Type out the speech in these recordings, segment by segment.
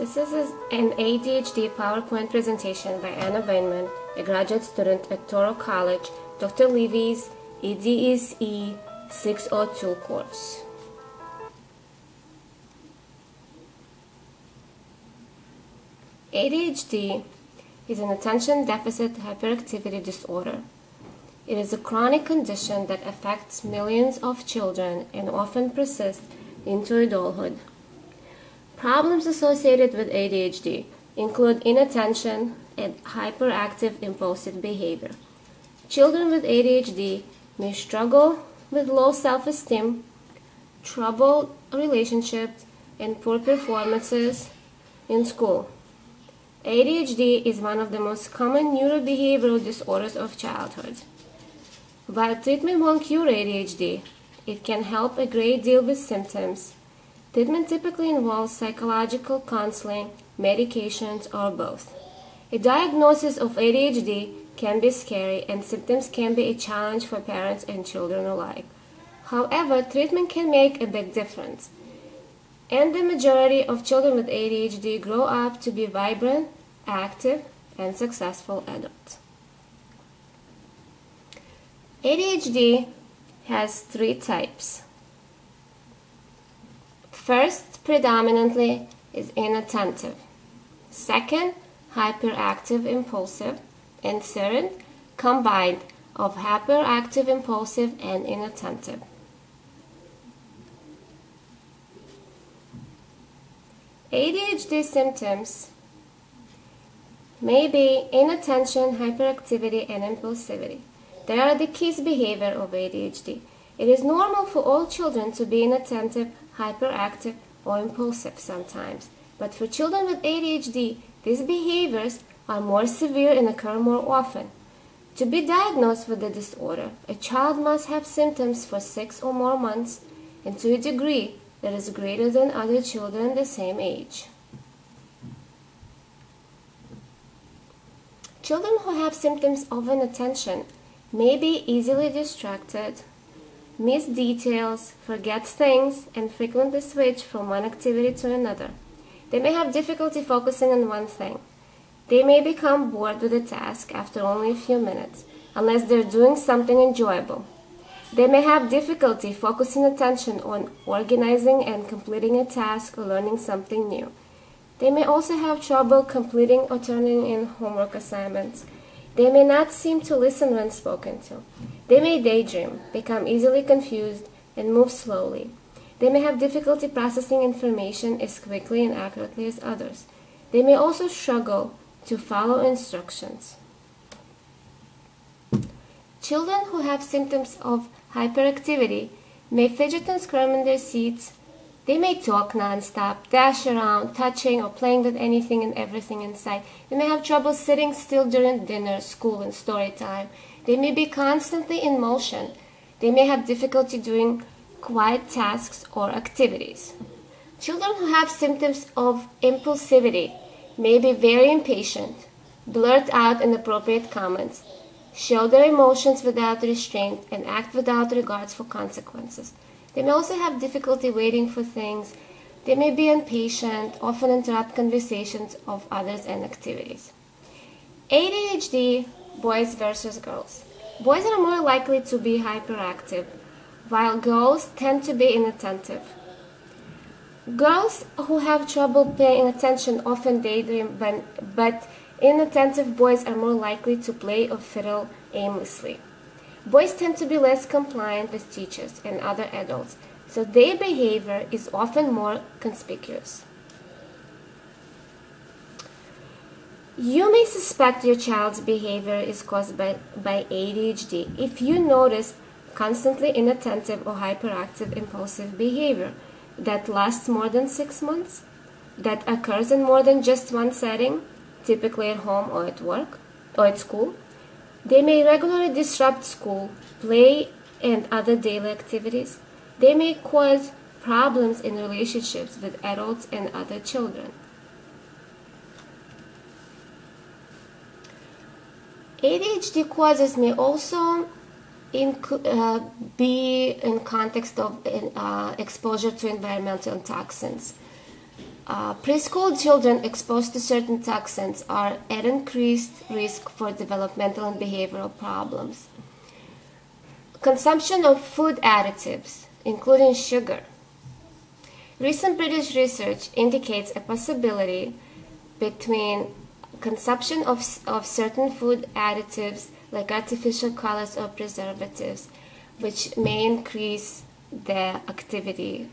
This is an ADHD PowerPoint presentation by Vainman, a graduate student at Touro College, Dr. Levy's EDSE 602 course. ADHD is an attention deficit hyperactivity disorder. It is a chronic condition that affects millions of children and often persists into adulthood. Problems associated with ADHD include inattention and hyperactive impulsive behavior. Children with ADHD may struggle with low self-esteem, troubled relationships, and poor performances in school. ADHD is one of the most common neurobehavioral disorders of childhood. While treatment won't cure ADHD, it can help a great deal with symptoms. Treatment typically involves psychological counseling, medications, or both. A diagnosis of ADHD can be scary, and symptoms can be a challenge for parents and children alike. However, treatment can make a big difference, and the majority of children with ADHD grow up to be vibrant, active, and successful adults. ADHD has three types. First, predominantly, is inattentive. Second, hyperactive impulsive. And third, combined of hyperactive impulsive and inattentive. ADHD symptoms may be inattention, hyperactivity, and impulsivity. They are the key behavior of ADHD. It is normal for all children to be inattentive, hyperactive, or impulsive sometimes. But for children with ADHD, these behaviors are more severe and occur more often. To be diagnosed with the disorder, a child must have symptoms for 6 or more months and to a degree that is greater than other children the same age. Children who have symptoms of inattention may be easily distracted, miss details, forget things, and frequently switch from one activity to another. They may have difficulty focusing on one thing. They may become bored with a task after only a few minutes, unless they're doing something enjoyable. They may have difficulty focusing attention on organizing and completing a task or learning something new. They may also have trouble completing or turning in homework assignments. They may not seem to listen when spoken to. They may daydream, become easily confused, and move slowly. They may have difficulty processing information as quickly and accurately as others. They may also struggle to follow instructions. Children who have symptoms of hyperactivity may fidget and squirm in their seats. They may talk non-stop, dash around, touching or playing with anything and everything in sight. They may have trouble sitting still during dinner, school, and story time. They may be constantly in motion. They may have difficulty doing quiet tasks or activities. Children who have symptoms of impulsivity may be very impatient, blurt out inappropriate comments, show their emotions without restraint, and act without regards for consequences. They may also have difficulty waiting for things. They may be impatient, often interrupt conversations of others and activities. ADHD, boys versus girls. Boys are more likely to be hyperactive, while girls tend to be inattentive. Girls who have trouble paying attention often daydream, but inattentive boys are more likely to play or fiddle aimlessly. Boys tend to be less compliant with teachers and other adults, so their behavior is often more conspicuous. You may suspect your child's behavior is caused by ADHD if you notice constantly inattentive or hyperactive impulsive behavior that lasts more than 6 months, that occurs in more than just one setting, typically at home or at work or at school. They may regularly disrupt school, play, and other daily activities. They may cause problems in relationships with adults and other children. ADHD causes may also be in context of exposure to environmental toxins. Preschool children exposed to certain toxins are at increased risk for developmental and behavioral problems. Consumption of food additives, including sugar. Recent British research indicates a possibility between consumption of certain food additives like artificial colors or preservatives, which may increase the activity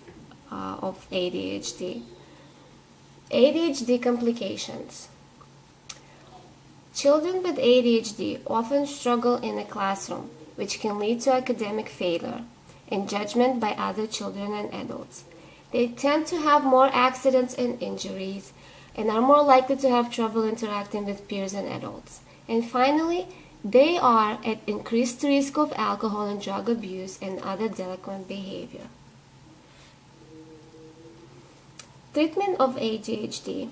of ADHD. ADHD complications. Children with ADHD often struggle in the classroom, which can lead to academic failure and judgment by other children and adults. They tend to have more accidents and injuries and are more likely to have trouble interacting with peers and adults. And finally, they are at increased risk of alcohol and drug abuse and other delinquent behavior. Treatment of ADHD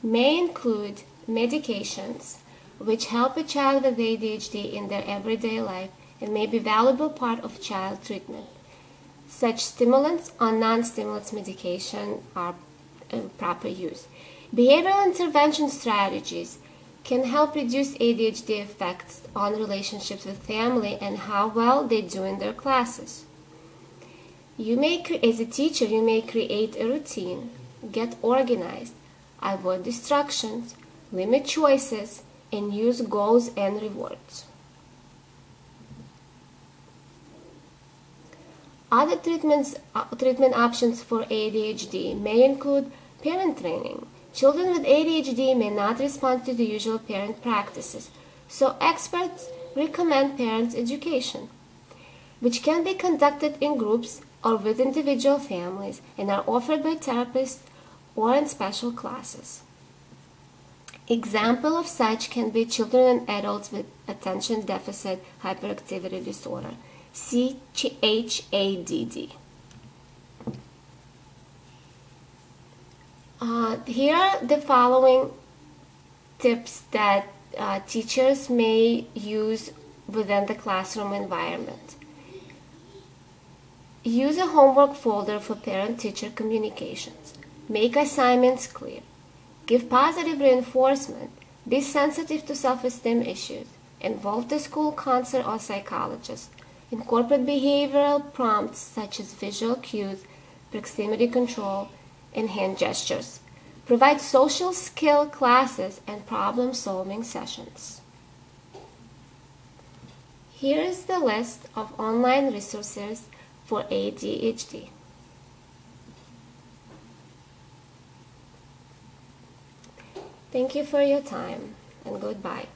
may include medications which help a child with ADHD in their everyday life and may be a valuable part of child treatment. Such stimulants or non-stimulants medication are in proper use. Behavioral intervention strategies can help reduce ADHD effects on relationships with family and how well they do in their classes. As a teacher, you may create a routine, get organized, avoid distractions, limit choices, and use goals and rewards. Other treatment options for ADHD may include parent training. Children with ADHD may not respond to the usual parent practices, so experts recommend parents' education, which can be conducted in groups or with individual families and are offered by therapists or in special classes. Example of such can be children and adults with attention deficit hyperactivity disorder, CHADD. Here are the following tips that teachers may use within the classroom environment. Use a homework folder for parent-teacher communications. Make assignments clear. Give positive reinforcement. Be sensitive to self-esteem issues. Involve the school counselor or psychologist. Incorporate behavioral prompts such as visual cues, proximity control, and hand gestures. Provide social skill classes and problem-solving sessions. Here is the list of online resources for ADHD. Thank you for your time, and goodbye.